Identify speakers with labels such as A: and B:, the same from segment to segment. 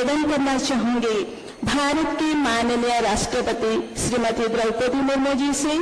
A: निवेदन करना चाहूंगी भारत की माननीय राष्ट्रपति श्रीमती द्रौपदी मुर्मू जी से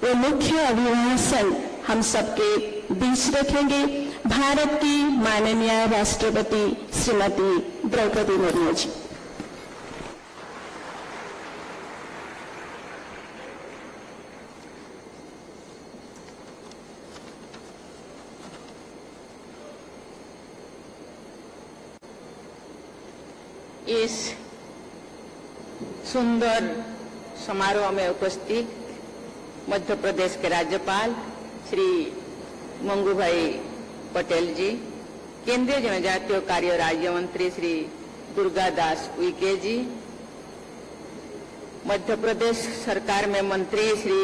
A: वो मुख्य अभिभाषण हम सबके बीच रखेंगे। भारत की माननीय राष्ट्रपति श्रीमती द्रौपदी मुर्मू जी।
B: इस सुंदर समारोह में उपस्थित मध्य प्रदेश के राज्यपाल श्री मंगू भाई पटेल जी, केंद्रीय जनजातीय कार्य राज्य मंत्री श्री दुर्गादास उइके जी, मध्य प्रदेश सरकार में मंत्री श्री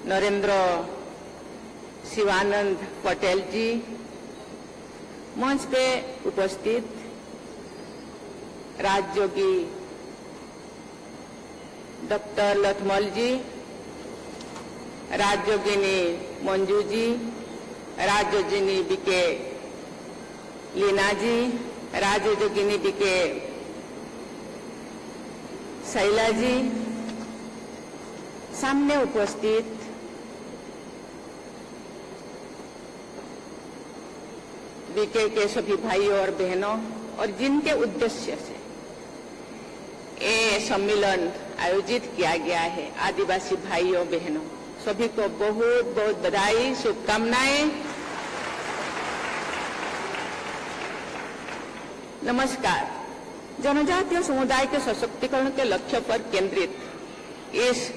B: नरेंद्र शिवानंद पटेल जी, मंच पे उपस्थित राज्योगी डॉक्टर लथमल जी, राज्योगिनी मंजू जी, राज्योगिनी बीके लीना जी, राज्योगिनी बीके शैला जी, सामने उपस्थित बीके के सभी भाइयों और बहनों और जिनके उद्देश्य से ये सम्मेलन आयोजित किया गया है, आदिवासी भाइयों बहनों सभी को बहुत बहुत बधाई, शुभकामनाएं। नमस्कार। जनजातीय समुदाय के सशक्तिकरण के लक्ष्य पर केंद्रित इस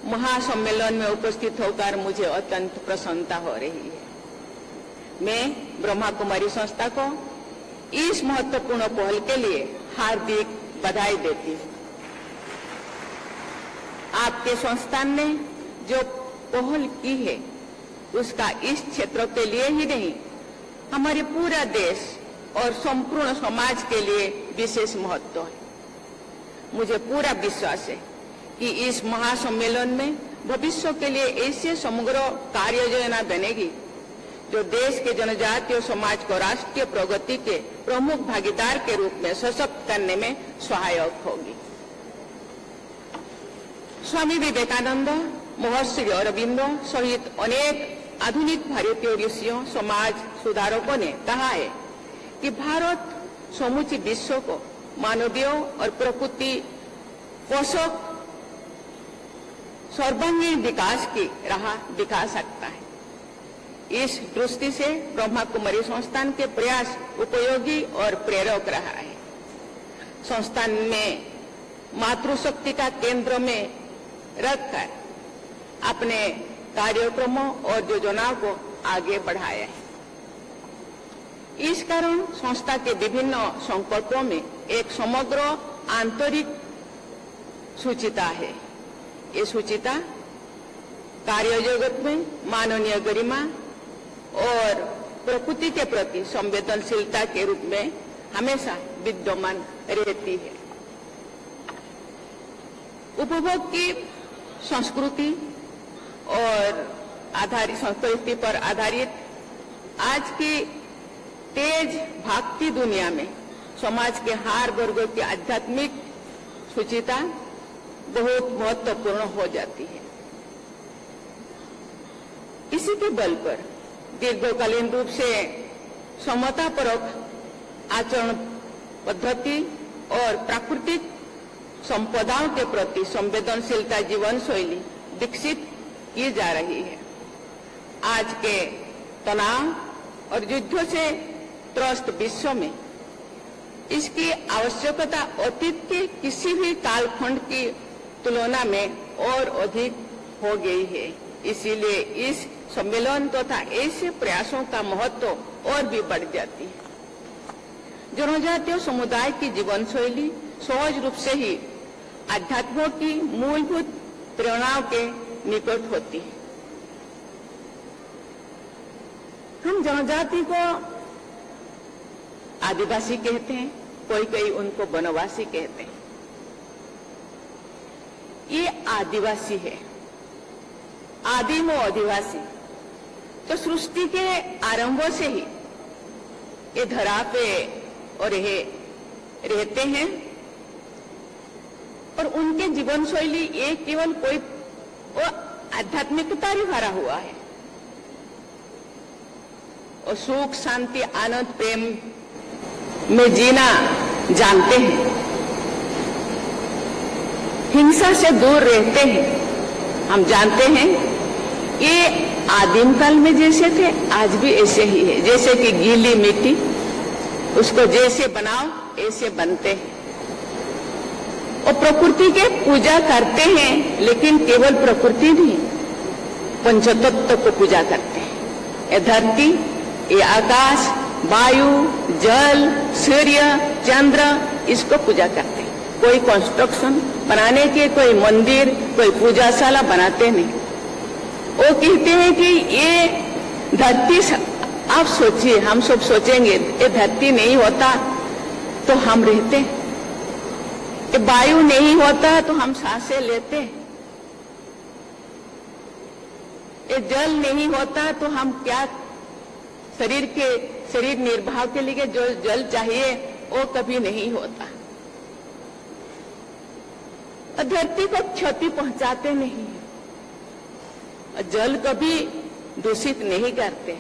B: महासम्मेलन में उपस्थित होकर मुझे अत्यंत प्रसन्नता हो रही है। मैं ब्रह्मा कुमारी संस्था को इस महत्वपूर्ण पहल के लिए हार्दिक बधाई देती हूँ। आपके संस्थान ने जो पहल की है उसका इस क्षेत्र के लिए ही नहीं, हमारे पूरा देश और संपूर्ण समाज के लिए विशेष महत्व है। मुझे पूरा विश्वास है कि इस महासम्मेलन में भविष्य के लिए ऐसे समग्र कार्य योजना बनेगी जो देश के जनजातीय समाज को राष्ट्रीय प्रगति के प्रमुख भागीदार के रूप में सशक्त करने में सहायक होगी। स्वामी विवेकानंद, महर्षि अरविंदो सहित अनेक आधुनिक भारतीय ऋषियों, समाज सुधारकों ने कहा है कि भारत समूची विश्व को मानवीय और प्रकृति पोषक सर्वांगीण विकास की राह दिखा सकता है। इस दृष्टि से ब्रह्मा कुमारी संस्थान के प्रयास उपयोगी और प्रेरक रहा है। संस्थान में मातृशक्ति का केंद्र में रखकर अपने कार्यक्रमों और योजनाओं को आगे बढ़ाया है। इस कारण संस्था के विभिन्न संकल्पों में एक समग्र आंतरिक सूचिता है। ये सूचिता कार्य जगत में मानवीय गरिमा और प्रकृति के प्रति संवेदनशीलता के रूप में हमेशा विद्यमान रहती है। उपभोग की संस्कृति और संस्कृति पर आधारित आज की तेज भागती दुनिया में समाज के हर वर्ग की आध्यात्मिक सूचिता बहुत महत्वपूर्ण हो जाती है। इसी के बल पर दीर्घकालीन रूप से समतापरक आचरण पद्धति और प्राकृतिक संपदाओं के प्रति संवेदनशीलता जीवन शैली विकसित की जा रही है। आज के तनाव और युद्धों से त्रस्त विश्व में इसकी आवश्यकता अतीत के किसी भी कालखंड की तुलना में और अधिक हो गई है। इसीलिए इस सम्मेलन तथा ऐसे प्रयासों का महत्व और भी बढ़ जाती है। जनजातीय समुदाय की जीवन शैली सहज रूप से ही अध्यात्म की मूलभूत प्रेरणाओं के निकट होती है। हम जनजाति को आदिवासी कहते हैं, कोई उनको वनवासी कहते हैं। ये आदिवासी है, आदिम आदिवासी तो सृष्टि के आरंभ से ही ये धरा पे और रहते हैं और उनके जीवन शैली ये केवल कोई वो आध्यात्मिकता ही भरा हुआ है और सुख शांति आनंद प्रेम में जीना जानते हैं, हिंसा से दूर रहते हैं। हम जानते हैं ये आदिम काल में जैसे थे आज भी ऐसे ही है, जैसे कि गीली मिट्टी उसको जैसे बनाओ ऐसे बनते हैं और प्रकृति के पूजा करते हैं, लेकिन केवल प्रकृति नहीं पंचतत्व को पूजा करते हैं। ये धरती, ये आकाश, वायु, जल, सूर्य, चंद्र, इसको पूजा करते हैं। कोई कंस्ट्रक्शन बनाने के, कोई मंदिर, कोई पूजाशाला बनाते नहीं। वो कहते हैं कि ये धरती, आप सोचिए, हम सब सोचेंगे ये धरती नहीं होता तो हम रहते, ये वायु नहीं होता तो हम सांसें लेते, ये जल नहीं होता तो हम क्या शरीर निर्वाह के लिए जो जल चाहिए वो कभी नहीं होता। और धरती को क्षति पहुंचाते नहीं, और जल कभी दूषित नहीं करते।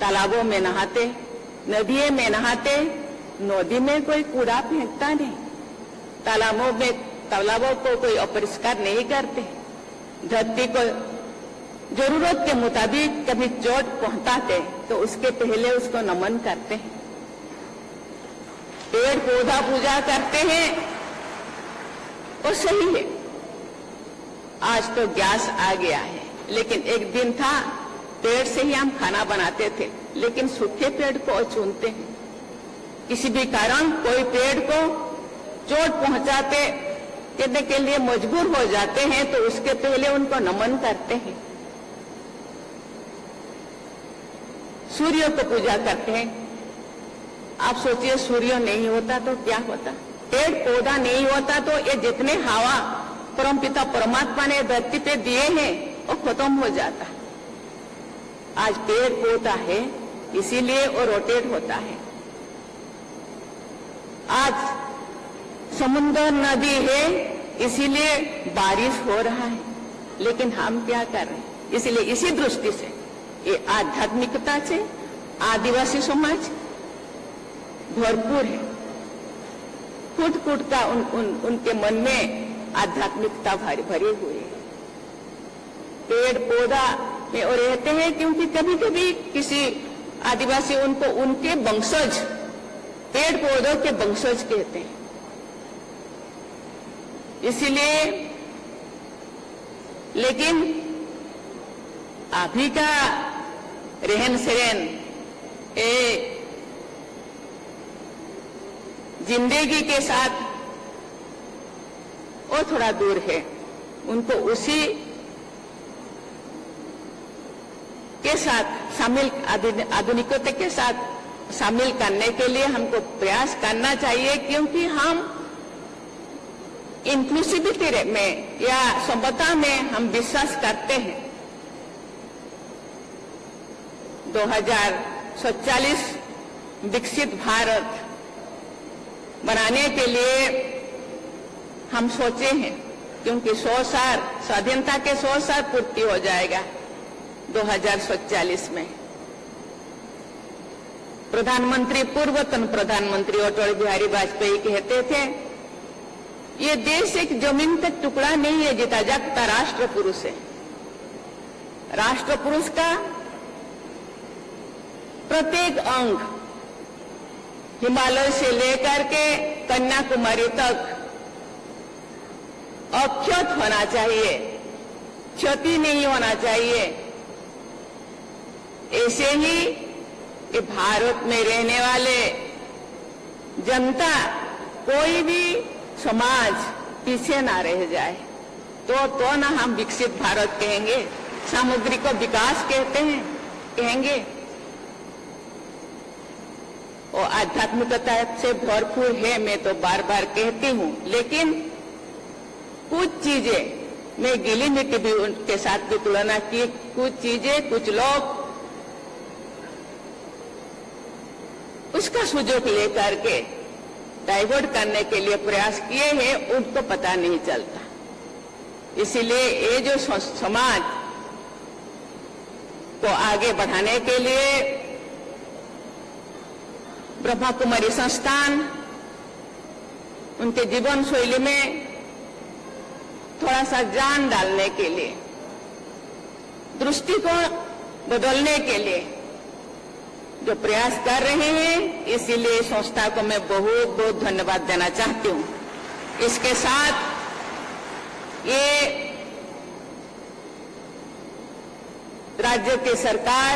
B: तालाबों में नहाते, नदियों में नहाते, नदी में कोई कूड़ा फेंकता नहीं, तालाबों को कोई अपरिष्कार नहीं करते। धरती को जरूरत के मुताबिक कभी चोट पहुंचाते तो उसके पहले उसको नमन करते हैं। पेड़ पौधा पूजा करते हैं, वो सही है। आज तो गैस आ गया है, लेकिन एक दिन था पेड़ से ही हम खाना बनाते थे, लेकिन सूखे पेड़ को चुनते हैं। किसी भी कारण कोई पेड़ को चोट पहुंचाते करने के लिए मजबूर हो जाते हैं तो उसके पहले उनको नमन करते हैं। सूर्य को पूजा करते हैं। आप सोचिए सूर्य नहीं होता तो क्या होता, पेड़ पौधा नहीं होता तो ये जितने हवा परमपिता परमात्मा ने धरती पे दिए हैं वो खत्म हो जाता। आज पेड़ पौधा है इसीलिए वो रोटेट होता है। आज समुद्र नदी है इसीलिए बारिश हो रहा है, लेकिन हम क्या कर रहे हैं? इसलिए इसी दृष्टि से ये आध्यात्मिकता से आदिवासी समाज भरपूर है। फुट फुट का उनके मन में आध्यात्मिकता भरी हुई है। पेड़ पौधा में वो रहते हैं, क्योंकि कभी कभी किसी आदिवासी उनको उनके वंशज, पेड़ पौधों के वंशज कहते हैं। इसलिए लेकिन अभी का रहन सहन जिंदगी के साथ वो थोड़ा दूर है। उनको उसी के साथ शामिल, आधुनिकता के साथ शामिल करने के लिए हमको प्रयास करना चाहिए, क्योंकि हम इंक्लूसिविटी में या समता में हम विश्वास करते हैं। 2047 विकसित भारत बनाने के लिए हम सोचे हैं, क्योंकि 100 साल स्वाधीनता के 100 साल पूर्ति हो जाएगा 2047 में। पूर्वतन प्रधानमंत्री अटल बिहारी वाजपेयी कहते थे, ये देश एक जमीन का टुकड़ा नहीं है, जीता जागता राष्ट्र पुरुष है। राष्ट्र पुरुष का प्रत्येक अंग हिमालय से लेकर के कन्याकुमारी तक अक्षत होना चाहिए, क्षति नहीं होना चाहिए। ऐसे ही कि भारत में रहने वाले जनता, कोई भी समाज पीछे ना रह जाए, तो ना हम विकसित भारत कहेंगे, सामुद्रिक विकास कहेंगे। और आध्यात्मिकता से भरपूर है, मैं तो बार बार कहती हूँ, लेकिन कुछ चीजें मैं गीली मिट्टी भी उनके साथ भी तुलना की, कुछ चीजें कुछ लोग उसका सुजोग लेकर के डाइवर्ट करने के लिए प्रयास किए हैं उनको पता नहीं चलता। इसीलिए ये जो समाज को आगे बढ़ाने के लिए ब्रह्मा कुमारी संस्थान उनके जीवन शैली में थोड़ा सा जान डालने के लिए, दृष्टिकोण बदलने के लिए जो प्रयास कर रहे हैं, इसीलिए संस्था को मैं बहुत बहुत धन्यवाद देना चाहती हूं। इसके साथ ये राज्य की सरकार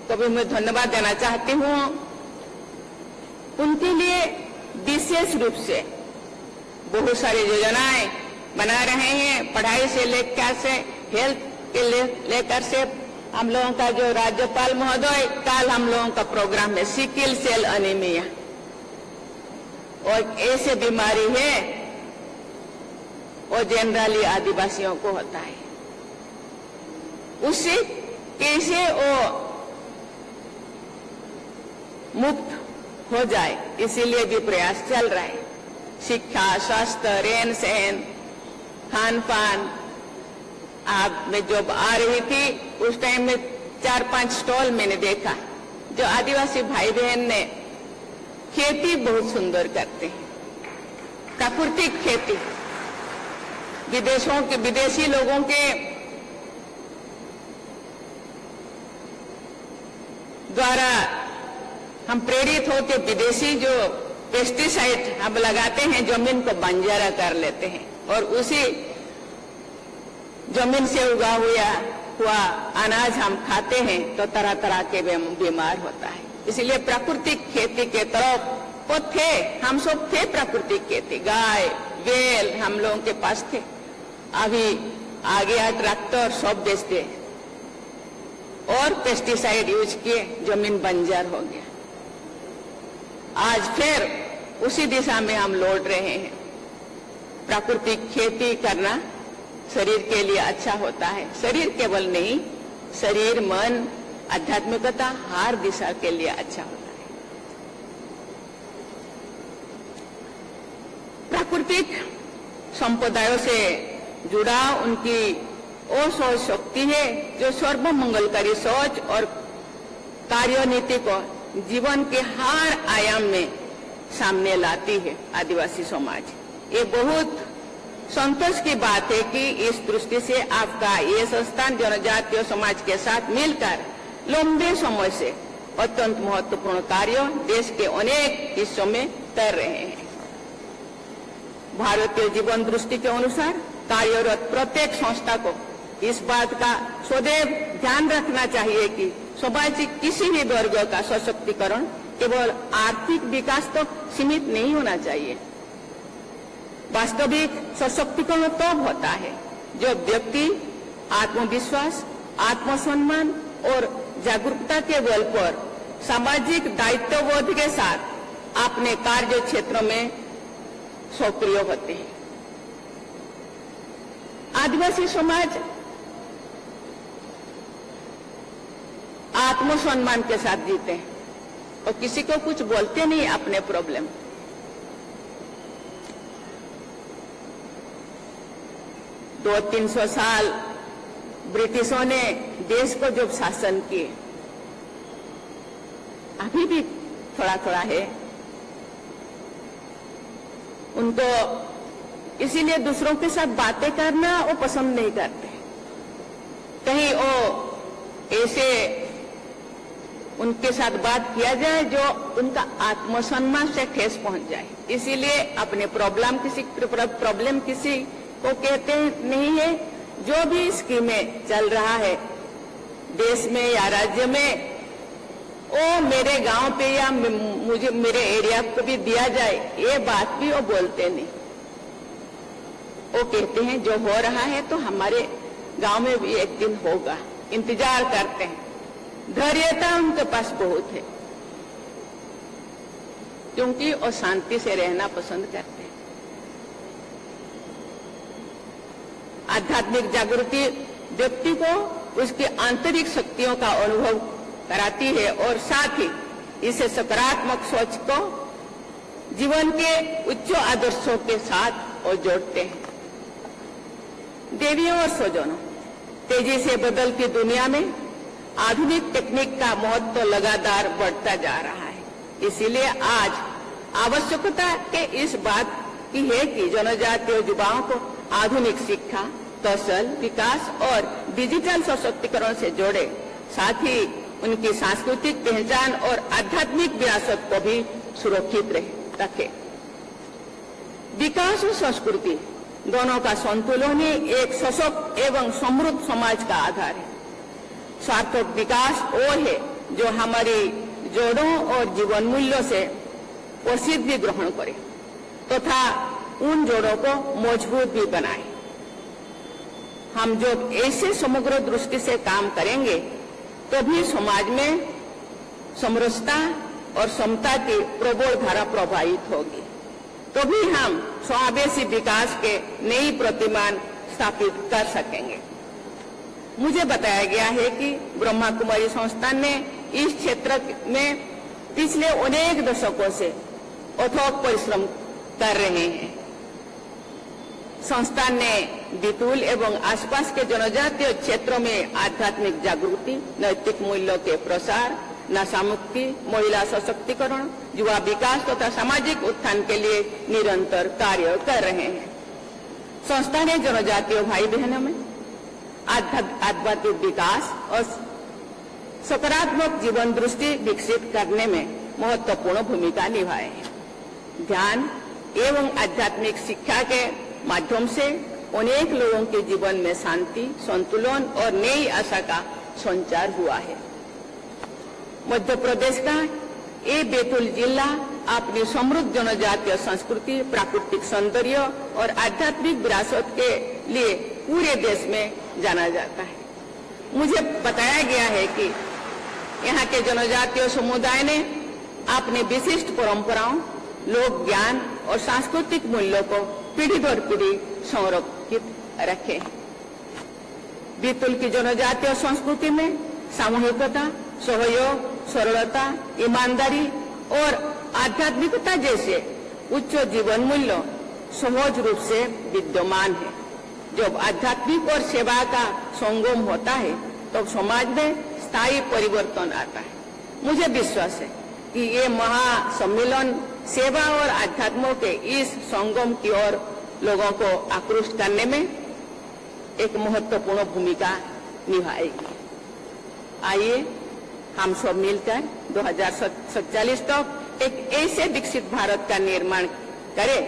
B: को भी मैं धन्यवाद देना चाहती हूं। उनके लिए विशेष रूप से बहुत सारी योजनाएं बना रहे हैं, पढ़ाई से लेकर से हेल्थ के लेकर से हम लोगों का जो राज्यपाल महोदय, कल हम लोगों का प्रोग्राम है सिकल सेल एनीमिया, और ऐसे बीमारी है और जनरली आदिवासियों को होता है, उससे कैसे वो मुक्त हो जाए, इसीलिए भी प्रयास चल रहा है। शिक्षा, स्वास्थ्य, रहन सहन, खान पान। आप मैं जब आ रही थी उस टाइम में 4-5 स्टॉल मैंने देखा, जो आदिवासी भाई बहन ने खेती बहुत सुंदर करते हैं, प्राकृतिक खेती। विदेशी लोगों के द्वारा हम प्रेरित होकर विदेशी जो पेस्टिसाइड हम लगाते हैं, जमीन को बंजर कर लेते हैं और उसी जमीन से उगा हुआ अनाज हम खाते हैं तो तरह तरह के बीमार होता है। इसलिए प्राकृतिक खेती के तरफ वो थे, हम सब थे प्राकृतिक खेती, गाय बैल हम लोगों के पास थे। अभी आ गया ट्रैक्टर, सब बेचते और पेस्टिसाइड यूज किए, जमीन बंजर हो गया। आज फिर उसी दिशा में हम लौट रहे हैं। प्राकृतिक खेती करना शरीर के लिए अच्छा होता है, शरीर केवल नहीं, शरीर मन आध्यात्मिकता हर दिशा के लिए अच्छा होता है। प्राकृतिक संप्रदायों से जुड़ा उनकी वो सोच शक्ति है जो सर्वमंगलकारी सोच और कार्यनीति को जीवन के हर आयाम में सामने लाती है आदिवासी समाज। ये बहुत संतोष की बात है कि इस दृष्टि से आपका ये संस्थान जनजातीय समाज के साथ मिलकर लंबे समय से अत्यंत महत्वपूर्ण कार्य देश के अनेक हिस्सों में कर रहे हैं। भारतीय जीवन दृष्टि के अनुसार कार्यरत प्रत्येक संस्था को इस बात का सदैव ध्यान रखना चाहिए कि समाज के किसी भी वर्ग का सशक्तिकरण केवल आर्थिक विकास तो सीमित नहीं होना चाहिए। वास्तविक सशक्तिकरण तब होता है जब व्यक्ति आत्मविश्वास, आत्मसम्मान और जागरूकता के बल पर सामाजिक दायित्वबोध के साथ अपने कार्य क्षेत्रों में सक्रिय होते हैं। आदिवासी समाज आत्मसम्मान के साथ जीते हैं और किसी को कुछ बोलते नहीं अपने प्रॉब्लम। दो 300 साल ब्रिटिशों ने देश को जब शासन किए, अभी भी थोड़ा थोड़ा है, उनको इसीलिए दूसरों के साथ बातें करना वो पसंद नहीं करते। कहीं वो ऐसे उनके साथ बात किया जाए जो उनका आत्मसम्मान से ठेस पहुंच जाए, इसीलिए अपने प्रॉब्लम किसी को कहते नहीं है। जो भी स्कीमें चल रहा है देश में या राज्य में, वो मेरे गांव पे या मुझे मेरे एरिया को भी दिया जाए, ये बात भी वो बोलते नहीं। वो कहते हैं जो हो रहा है तो हमारे गांव में भी एक दिन होगा, इंतजार करते हैं। धैर्यता उनके पास बहुत है क्योंकि वो शांति से रहना पसंद करते हैं। आध्यात्मिक जागृति व्यक्ति को उसकी आंतरिक शक्तियों का अनुभव कराती है और साथ ही इसे सकारात्मक सोच को जीवन के उच्च आदर्शों के साथ और जोड़ते हैं। देवियों और स्वजनों, तेजी से बदलती दुनिया में आधुनिक तकनीक का महत्व लगातार बढ़ता जा रहा है। इसीलिए आज आवश्यकता के इस बात की है कि जनजातीय युवाओं को आधुनिक शिक्षा, कौशल विकास और डिजिटल सशक्तिकरण से जोड़े, साथ ही उनकी सांस्कृतिक पहचान और आध्यात्मिक विरासत को भी सुरक्षित रखे। विकास और संस्कृति दोनों का संतुलन ही एक सशक्त एवं समृद्ध समाज का आधार है। सार्थक विकास वो है जो हमारी जड़ों और जीवन मूल्यों से प्रसिद्धि ग्रहण करे तथा उन जड़ों को मजबूत भी बनाए। हम जब ऐसे समग्र दृष्टि से काम करेंगे तभी समाज में समरसता और समता की प्रबल धारा प्रवाहित होगी, तभी हम समावेशी विकास के नई प्रतिमान स्थापित कर सकेंगे। मुझे बताया गया है कि ब्रह्मा कुमारी संस्थान ने इस क्षेत्र में पिछले अनेक दशकों से अथक परिश्रम कर रहे हैं। संस्थान ने बैतूल एवं आसपास के जनजातीय क्षेत्रों में आध्यात्मिक जागृति, नैतिक मूल्यों के प्रसार, नशा मुक्ति, महिला सशक्तिकरण, युवा विकास तथा सामाजिक उत्थान के लिए निरंतर कार्य कर रहे हैं। संस्था ने जनजातीय भाई बहनों में आध्यात्मिक विकास और सकारात्मक जीवन दृष्टि विकसित करने में महत्वपूर्ण भूमिका निभाई है। ध्यान एवं आध्यात्मिक शिक्षा के माध्यम से अनेक लोगों के जीवन में शांति, संतुलन और नई आशा का संचार हुआ है। मध्य प्रदेश का ये बैतूल जिला अपनी समृद्ध जनजातीय संस्कृति, प्राकृतिक सौंदर्य और आध्यात्मिक विरासत के लिए पूरे देश में जाना जाता है। मुझे बताया गया है कि यहाँ के जनजातीय समुदाय ने अपने विशिष्ट परंपराओं, लोक ज्ञान और सांस्कृतिक मूल्यों को पीढ़ी दर पीढ़ी संरक्षित रखे। बैतूल की जनजातीय संस्कृति में सामूहिकता, सहयोग, सरलता, ईमानदारी और आध्यात्मिकता जैसे उच्च जीवन मूल्य सहज रूप से विद्यमान है। जब आध्यात्मिक और सेवा का संगम होता है तो समाज में स्थायी परिवर्तन आता है। मुझे विश्वास है कि ये महासम्मेलन सेवा और आध्यात्मों के इस संगम की ओर लोगों को आकृष्ट करने में एक महत्वपूर्ण भूमिका निभाएगी। आइए हम सब मिलकर 2047 तक एक ऐसे विकसित भारत का निर्माण करें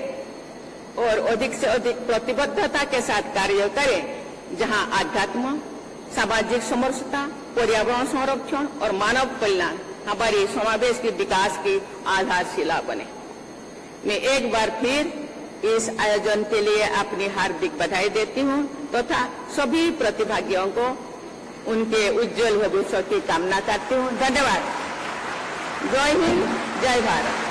B: और अधिक से अधिक प्रतिबद्धता के साथ कार्य करें, जहां आध्यात्म, सामाजिक समरसता, पर्यावरण संरक्षण और मानव कल्याण हमारी समावेश के विकास की आधारशिला बने। मैं एक बार फिर इस आयोजन के लिए अपनी हार्दिक बधाई देती हूं तथा सभी प्रतिभागियों को उनके उज्जवल भविष्य की कामना करती हूं। धन्यवाद। जय हिंद, जय भारत।